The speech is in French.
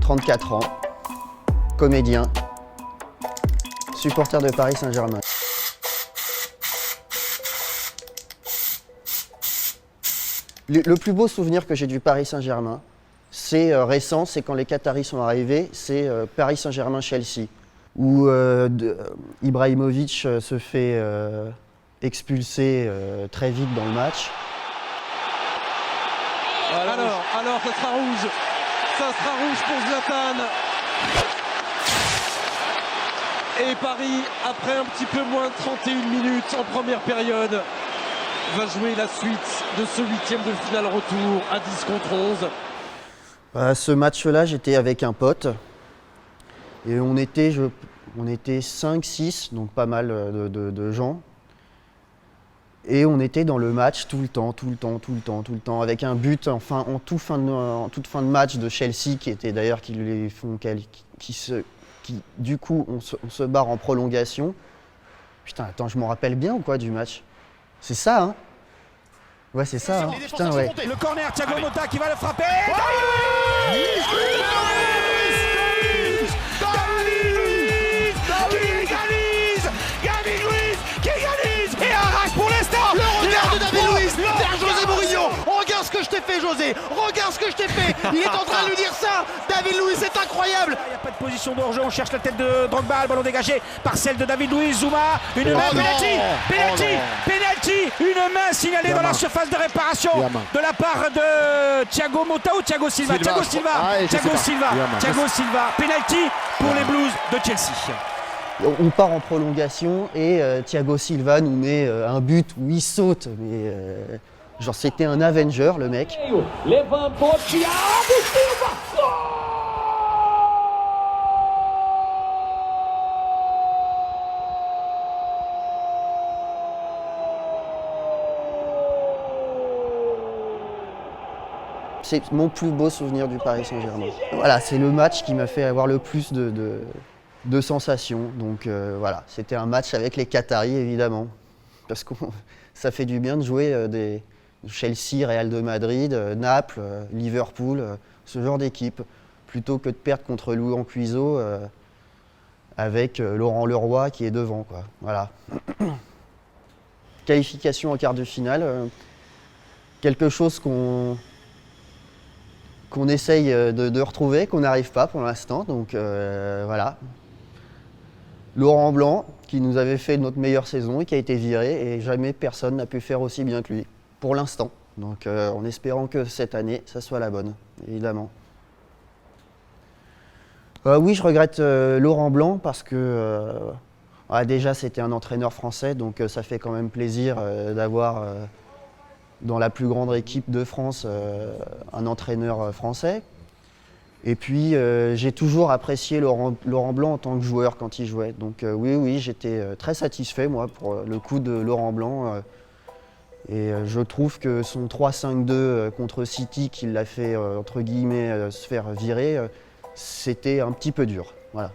34 ans, comédien, supporter de Paris Saint-Germain. Le plus beau souvenir que j'ai du Paris Saint-Germain, c'est récent, c'est quand les Qataris sont arrivés, c'est Paris Saint-Germain-Chelsea, où Ibrahimovic se fait expulser très vite dans le match. Alors ça sera rouge. Ça sera rouge pour Zlatan. Et Paris, après un petit peu moins de 31 minutes en première période, va jouer la suite de ce huitième de finale retour à 10 contre 11. Ce match-là, j'étais avec un pote. Et on était 5-6, donc pas mal de gens. Et on était dans le match tout le temps, avec un but en toute fin de match de Chelsea, qui était d'ailleurs du coup, on se barre en prolongation. Putain, attends, je m'en rappelle bien ou quoi du match? C'est ça, hein? Ouais, c'est ça, hein? Putain, ouais. Le corner, Thiago Motta qui va le frapper. Pour l'instant, le regard de David Luiz vers José Mourinho. Regarde ce que je t'ai fait, José. Regarde ce que je t'ai fait. Il est en train de lui dire ça. David Luiz, c'est incroyable. Il n'y a pas de position de hors-jeu. On cherche la tête de Drogba. Le ballon dégagé par celle de David Luiz. Zouma. Une main. Penalty. Une main signalée dans la surface de réparation de la part de Thiago Motta ou Thiago Silva. Thiago Silva. Penalty pour les Blues de Chelsea. On part en prolongation et Thiago Silva nous met un but où il saute, mais genre c'était un Avenger le mec. Levantou Thiago Silva! C'est mon plus beau souvenir du Paris Saint-Germain. Voilà, c'est le match qui m'a fait avoir le plus de sensations. Donc voilà, c'était un match avec les Qataris évidemment, parce que ça fait du bien de jouer des Chelsea, Real de Madrid, Naples, Liverpool, ce genre d'équipe, plutôt que de perdre contre Louis Cuiseau avec Laurent Leroy qui est devant, quoi. Voilà. Qualification en quart de finale, quelque chose qu'on essaye de retrouver, qu'on n'arrive pas pour l'instant. Donc voilà. Laurent Blanc, qui nous avait fait notre meilleure saison et qui a été viré, et jamais personne n'a pu faire aussi bien que lui, pour l'instant. Donc en espérant que cette année, ça soit la bonne, évidemment. Oui, je regrette Laurent Blanc parce que déjà c'était un entraîneur français, donc ça fait quand même plaisir d'avoir dans la plus grande équipe de France un entraîneur français. Et puis j'ai toujours apprécié Laurent Blanc en tant que joueur quand il jouait. Donc oui, j'étais très satisfait moi pour le coup de Laurent Blanc. Et je trouve que son 3-5-2 contre City, qu'il l'a fait entre guillemets se faire virer, c'était un petit peu dur. Voilà.